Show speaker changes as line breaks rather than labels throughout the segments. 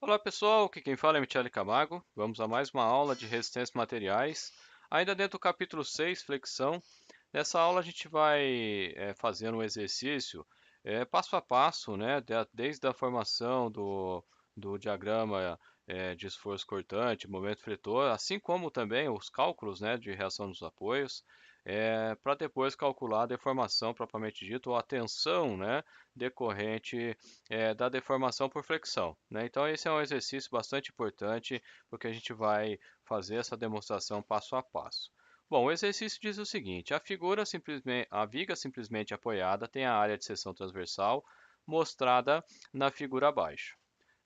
Olá pessoal, aqui quem fala é Michele Camargo. Vamos a mais uma aula de resistência de materiais. Ainda dentro do capítulo 6, flexão. Nessa aula a gente vai fazer um exercício passo a passo, né, desde a formação do diagrama de esforço cortante, momento fletor, assim como também os cálculos, né, de reação dos apoios, para depois calcular a deformação propriamente dita, ou a tensão, né, decorrente da deformação por flexão, né? Então esse é um exercício bastante importante porque a gente vai fazer essa demonstração passo a passo. Bom, o exercício diz o seguinte: a viga simplesmente apoiada tem a área de seção transversal mostrada na figura abaixo.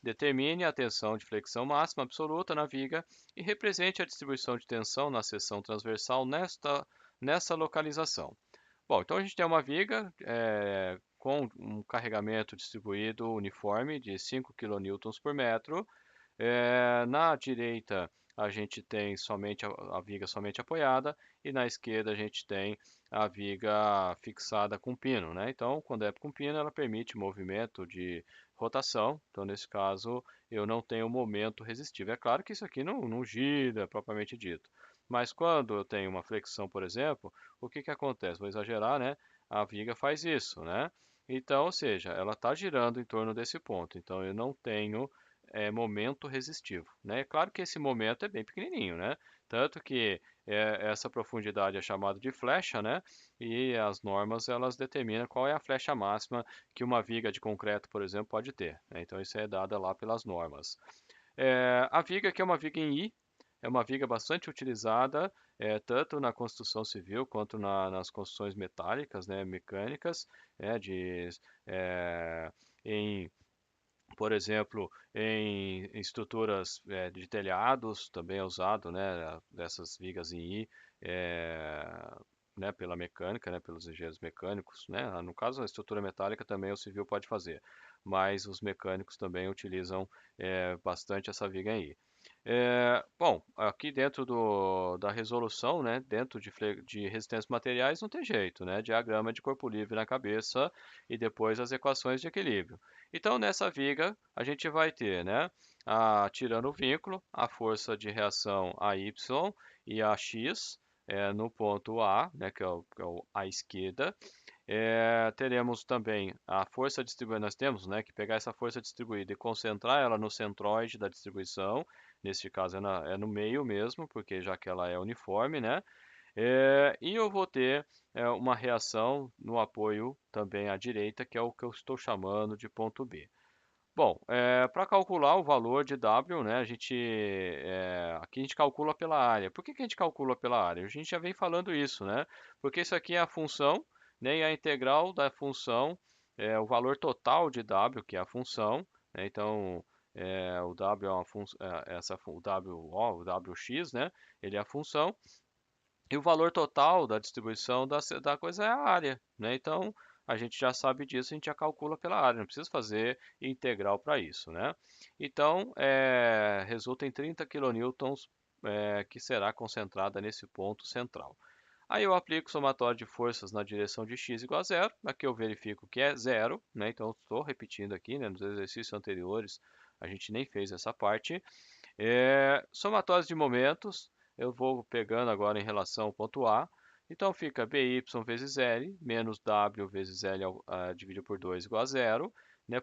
Determine a tensão de flexão máxima absoluta na viga e represente a distribuição de tensão na seção transversal nessa localização. Bom, então a gente tem uma viga com um carregamento distribuído uniforme de 5 kN por metro. Na direita a gente tem somente a viga somente apoiada e na esquerda a gente tem a viga fixada com pino, né? Então, quando é com pino, ela permite movimento de rotação. Então, nesse caso, eu não tenho momento resistivo. É claro que isso aqui não gira propriamente dito. Mas quando eu tenho uma flexão, por exemplo, o que que acontece? Vou exagerar, né? A viga faz isso, né? Então, ou seja, ela está girando em torno desse ponto. Então, eu não tenho momento resistivo, né? É claro que esse momento é bem pequenininho, né? Tanto que essa profundidade é chamada de flecha, né? E as normas elas determinam qual é a flecha máxima que uma viga de concreto, por exemplo, pode ter, né? Então isso é dada lá pelas normas. A viga que é uma viga em I, é uma viga bastante utilizada tanto na construção civil quanto nas construções metálicas, né, mecânicas, é, em por exemplo, em estruturas de telhados, também é usado, né, dessas vigas em I, eh, né, pela mecânica, né, pelos engenheiros mecânicos, né, no caso a estrutura metálica também o civil pode fazer, mas os mecânicos também utilizam bastante essa viga em I. Bom, aqui dentro da resolução, né, dentro de resistência materiais, não tem jeito, né? Diagrama de corpo livre na cabeça e depois as equações de equilíbrio. Então, nessa viga, a gente vai ter, né, tirando o vínculo, a força de reação AY e AX no ponto A, né, que é o à esquerda. Teremos também a força distribuída, nós temos, né, que pegar essa força distribuída e concentrar ela no centroide da distribuição, neste caso é no meio mesmo, porque já que ela é uniforme, né? E eu vou ter uma reação no apoio também à direita, que é o que eu estou chamando de ponto B. Bom, para calcular o valor de W, né, aqui a gente calcula pela área. Por que que a gente calcula pela área? A gente já vem falando isso, né? Porque isso aqui é a função, né, e a integral da função é o valor total de W, que é a função, né? Então, o W é uma função, o o Wx, né? Ele é a função. E o valor total da distribuição da coisa é a área, né? Então, a gente já sabe disso, a gente já calcula pela área, não precisa fazer integral para isso, né? Então, resulta em 30 kN, que será concentrada nesse ponto central. Aí eu aplico o somatório de forças na direção de x igual a zero, aqui eu verifico que é zero, né? Então, estou repetindo aqui, né? Nos exercícios anteriores, a gente nem fez essa parte. Somatórios de momentos, eu vou pegando agora em relação ao ponto A. Então fica by vezes L menos W vezes L dividido por 2 igual a zero. Né?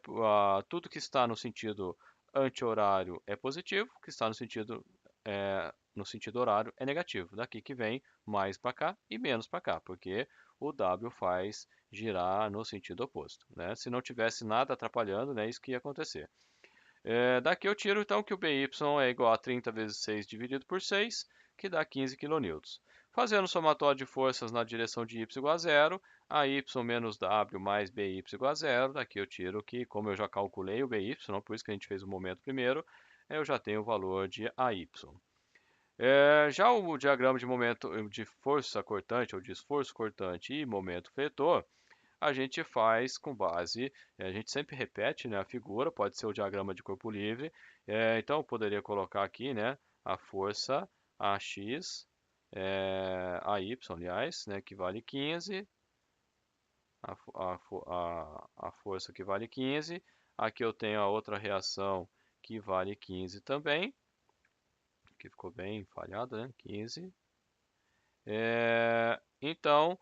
Tudo que está no sentido anti-horário é positivo, que está no sentido horário é negativo. Daqui que vem mais para cá e menos para cá, porque o W faz girar no sentido oposto. Né? Se não tivesse nada atrapalhando, né, isso que ia acontecer. Daqui eu tiro então que o BY é igual a 30 vezes 6 dividido por 6, que dá 15 kN. Fazendo o somatório de forças na direção de y igual a zero, a y menos w mais by igual a zero, daqui eu tiro que, como eu já calculei o by, por isso que a gente fez o momento primeiro, eu já tenho o valor de AY. Já o diagrama de momento de força cortante ou de esforço cortante e momento vetor, a gente faz com base, a gente sempre repete, né, a figura, pode ser o diagrama de corpo livre, então eu poderia colocar aqui, né, a força AX, AY, aliás, né, que vale 15, a força que vale 15, aqui eu tenho a outra reação aqui vale 15 também. Aqui ficou bem falhado, né? 15. Então,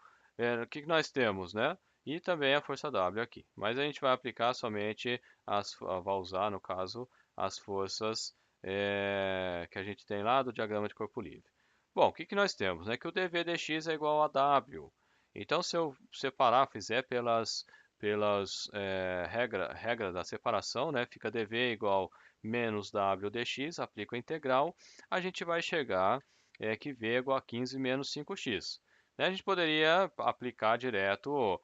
o que que nós temos, né? E também a força W aqui. Mas a gente vai aplicar somente, vai usar, no caso, as forças que a gente tem lá do diagrama de corpo livre. Bom, o que que nós temos? Né? Que o dV dx é igual a W. Então, se eu separar, fizer pelas regra da separação, né? Fica dV igual menos W dx, aplico a integral, a gente vai chegar que V é igual a 15 menos 5x. Né? A gente poderia aplicar direto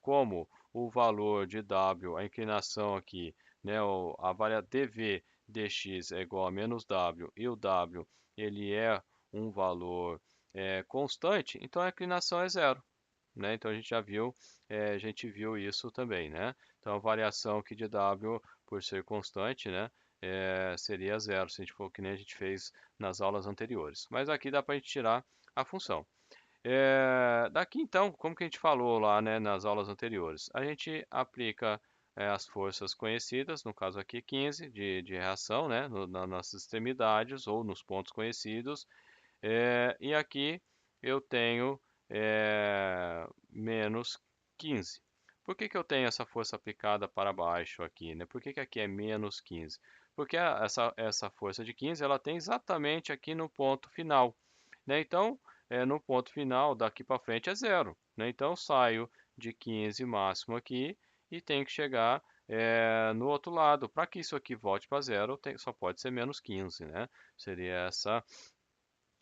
como o valor de W, a inclinação aqui, né, a variável dV dx é igual a menos W e o W ele é um valor constante, então a inclinação é zero. Né? Então a gente já viu, a gente viu isso também, né? Então a variação aqui de W por ser constante, né, seria zero, se a gente for que nem a gente fez nas aulas anteriores. Mas aqui dá para a gente tirar a função. Daqui então, como que a gente falou lá, né, nas aulas anteriores, a gente aplica as forças conhecidas, no caso aqui 15 de reação, né, nas extremidades ou nos pontos conhecidos, e aqui eu tenho menos 15. Por que que eu tenho essa força aplicada para baixo aqui, né? Por que que aqui é menos 15? Porque essa força de 15 ela tem exatamente aqui no ponto final, né? Então, no ponto final, daqui para frente é zero, né? Então, eu saio de 15 máximo aqui e tenho que chegar no outro lado. Para que isso aqui volte para zero, só pode ser menos 15, né? Seria essa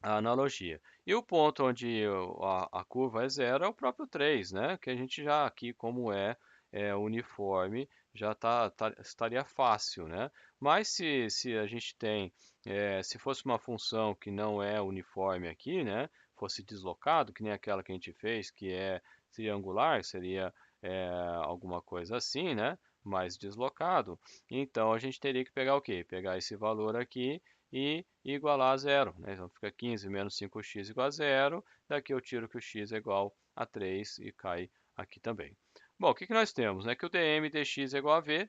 a analogia. E o ponto onde a curva é zero é o próprio 3, né? Que a gente já aqui, como uniforme, já estaria fácil, né? Mas se a gente tem, se fosse uma função que não é uniforme aqui, né? Fosse deslocado, que nem aquela que a gente fez, que é triangular, seria alguma coisa assim, né? Mais deslocado. Então a gente teria que pegar o quê? Pegar esse valor aqui e igualar a zero, né? Então fica 15 menos 5x igual a zero. Daqui eu tiro que o x é igual a 3 e cai aqui também. Bom, o que que nós temos? Né? Que o dm dx é igual a v.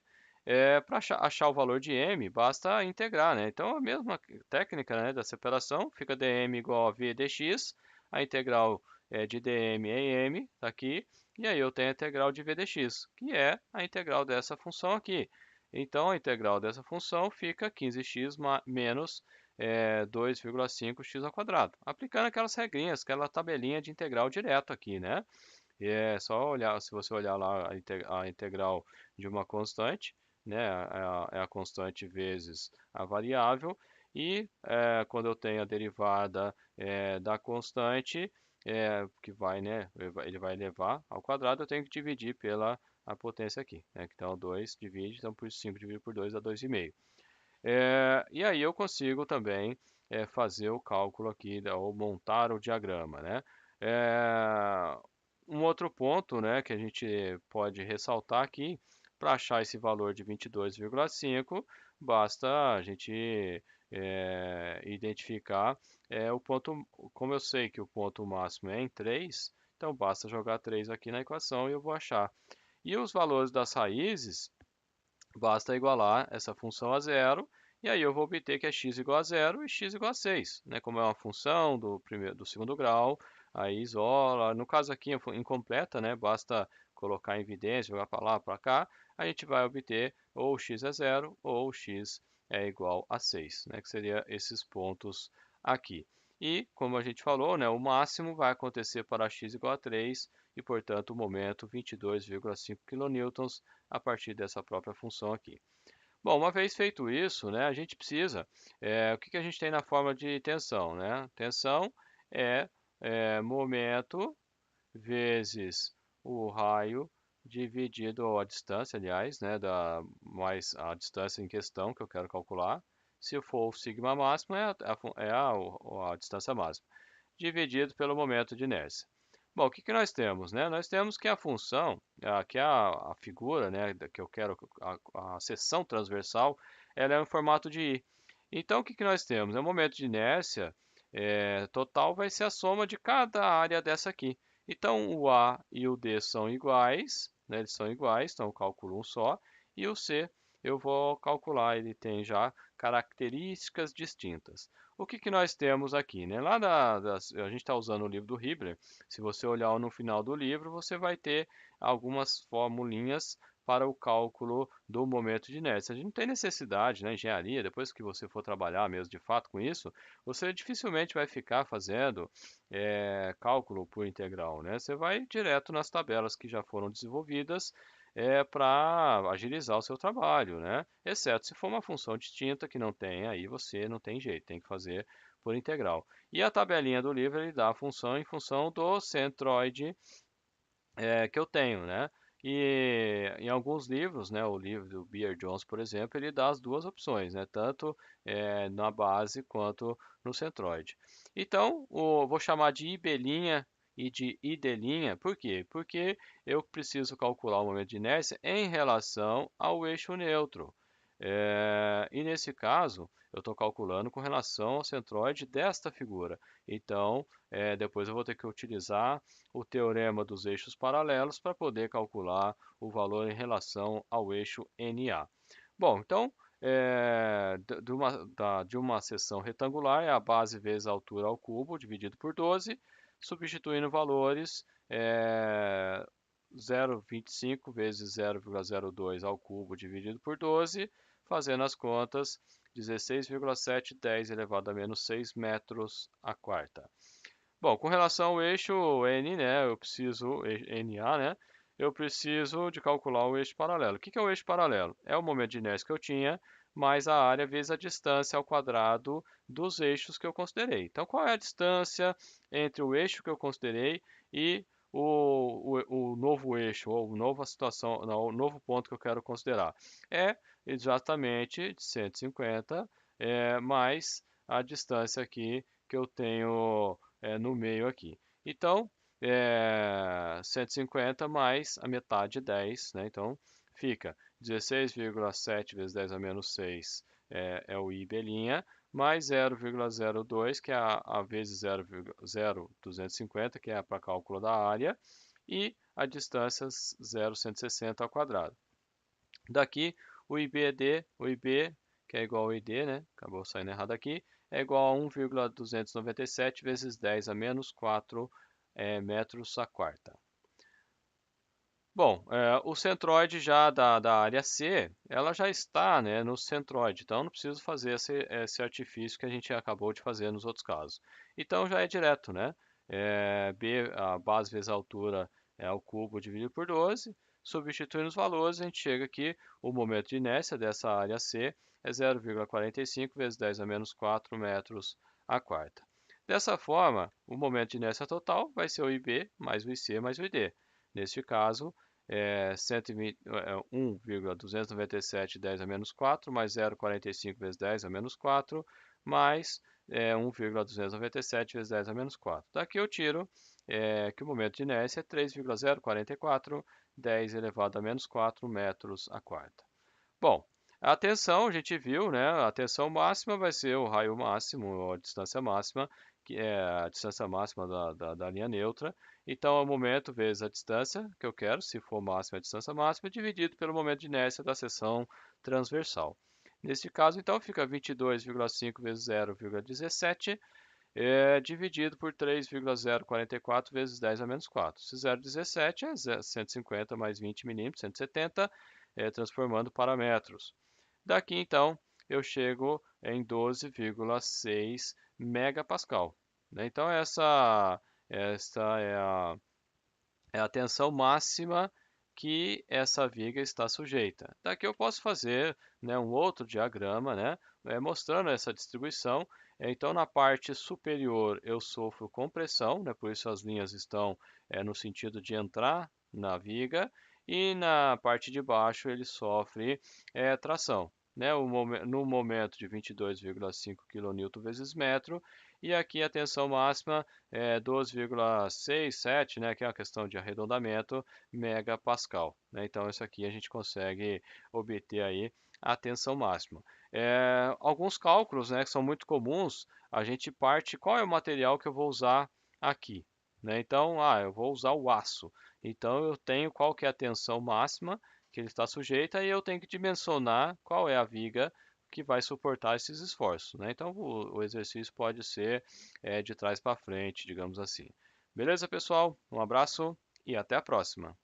Para achar o valor de m, basta integrar, né? Então a mesma técnica, né, da separação, fica dm igual a v dx, a integral de dm é m, tá aqui, e aí eu tenho a integral de v dx, que é a integral dessa função aqui. Então, a integral dessa função fica 15x menos 2,5x ao quadrado. Aplicando aquelas regrinhas, aquela tabelinha de integral direto aqui, né? E é só olhar, se você olhar lá a integral de uma constante, né? É a constante vezes a variável. E quando eu tenho a derivada da constante, que vai, né? Ele vai levar ao quadrado, eu tenho que dividir pela a potência aqui, né? Então 2 divide, então por 5 dividido por 2 dá 2,5. E aí eu consigo também fazer o cálculo aqui, ou montar o diagrama, né? É, um outro ponto, né, que a gente pode ressaltar aqui, para achar esse valor de 22,5, basta a gente identificar o ponto, como eu sei que o ponto máximo é em 3, então basta jogar 3 aqui na equação e eu vou achar. E os valores das raízes, basta igualar essa função a zero, e aí eu vou obter que é x igual a zero e x igual a 6. Né? Como é uma função do segundo grau, aí isola. No caso aqui, incompleta, né? Basta colocar em evidência, jogar para lá, para cá, a gente vai obter ou x é zero ou x é igual a 6, né? Que seria esses pontos aqui. E, como a gente falou, né, o máximo vai acontecer para x igual a 3 e, portanto, o momento 22,5 kN a partir dessa própria função aqui. Bom, uma vez feito isso, né, a gente precisa, o que que a gente tem na forma de tensão, né? Tensão momento vezes o raio dividido a distância, aliás, né, mais a distância em questão que eu quero calcular. Se for o sigma máximo, a distância máxima, dividido pelo momento de inércia. Bom, o que que nós temos, né? Nós temos que a função, que é a figura, né, que eu quero, a seção transversal, ela é em formato de I. Então, o que que nós temos? O momento de inércia total vai ser a soma de cada área dessa aqui. Então, o A e o D são iguais, né, eles são iguais, então eu calculo um só, e o C eu vou calcular, ele tem já características distintas. O que que nós temos aqui, né? A gente está usando o livro do Hibbeler. Se você olhar no final do livro, você vai ter algumas formulinhas para o cálculo do momento de inércia. A gente não tem necessidade, na engenharia, depois que você for trabalhar mesmo de fato com isso, você dificilmente vai ficar fazendo cálculo por integral, né? Você vai direto nas tabelas que já foram desenvolvidas para agilizar o seu trabalho, né? Exceto se for uma função distinta que não tem, aí você não tem jeito, tem que fazer por integral. E a tabelinha do livro ele dá a função em função do centroide que eu tenho, né? E em alguns livros, né, o livro do Beer Jones, por exemplo, ele dá as duas opções, né, tanto na base quanto no centroide. Então, vou chamar de I' e de I'D', por quê? Porque eu preciso calcular o momento de inércia em relação ao eixo neutro. E nesse caso, eu estou calculando com relação ao centroide desta figura. Então, depois eu vou ter que utilizar o teorema dos eixos paralelos para poder calcular o valor em relação ao eixo NA. Bom, então, de uma seção retangular é a base vezes a altura ao cubo, dividido por 12, substituindo valores 0,25 vezes 0,02 ao cubo dividido por 12, fazendo as contas 16,710 elevado a menos 6 metros a quarta. Bom, com relação ao eixo N, né, NA, né, eu preciso de calcular o eixo paralelo. O que que é o eixo paralelo? É o momento de inércia que eu tinha, mais a área vezes a distância ao quadrado dos eixos que eu considerei. Então, qual é a distância entre o eixo que eu considerei e o novo eixo, ou nova situação, não, o novo ponto que eu quero considerar? É exatamente 150 mais a distância aqui que eu tenho no meio aqui. Então, 150 mais a metade, 10, né? Então, fica 16,7 vezes 10 a menos 6 é o I', mais 0,02, que é a vezes 0,0250, que é para cálculo da área, e a distância 0,160 ao quadrado. Daqui, o IB, que é igual ao ID, né? Acabou saindo errado aqui, é igual a 1,297 vezes 10 a menos 4 metros a quarta. Bom, o centroide já da área C, ela já está, né, no centroide, então não preciso fazer esse artifício que a gente acabou de fazer nos outros casos. Então já é direto, né? B, a base vezes a altura é o cubo dividido por 12, substituindo os valores, a gente chega aqui, o momento de inércia dessa área C é 0,45 vezes 10 a menos 4 metros a quarta. Dessa forma, o momento de inércia total vai ser o IB mais o IC mais o ID. Neste caso, 1,297 10 a menos 4, mais 0,45 vezes 10 a menos 4, mais 1,297 vezes 10 a menos 4. Daqui eu tiro que o momento de inércia é 3,044, 10 elevado a menos 4 metros a quarta. Bom, a tensão, a gente viu, né? A tensão máxima vai ser o raio máximo, ou a distância máxima, que é a distância máxima da linha neutra. Então, é o momento vezes a distância que eu quero, se for máxima, a distância máxima, dividido pelo momento de inércia da seção transversal. Neste caso, então, fica 22,5 vezes 0,17, dividido por 3,044 vezes 10 a menos 4. Se 0,17 é 150 mais 20 milímetros, 170, transformando para metros. Daqui, então, eu chego em 12,6 megapascal, né? Então, essa é a tensão máxima que essa viga está sujeita. Daqui eu posso fazer, né, um outro diagrama, né, mostrando essa distribuição. Então, na parte superior eu sofro compressão, né, por isso as linhas estão no sentido de entrar na viga, e na parte de baixo ele sofre tração. Né, no momento de 22,5 kN vezes metro, e aqui a tensão máxima 12,67, né, que é uma questão de arredondamento, megapascal, né? Então, isso aqui a gente consegue obter aí a tensão máxima. Alguns cálculos, né, que são muito comuns, a gente parte qual é o material que eu vou usar aqui, né? Então, eu vou usar o aço. Então, eu tenho qual que é a tensão máxima, que ele está sujeito, e eu tenho que dimensionar qual é a viga que vai suportar esses esforços, né? Então o exercício pode ser de trás para frente, digamos assim. Beleza, pessoal? Um abraço e até a próxima.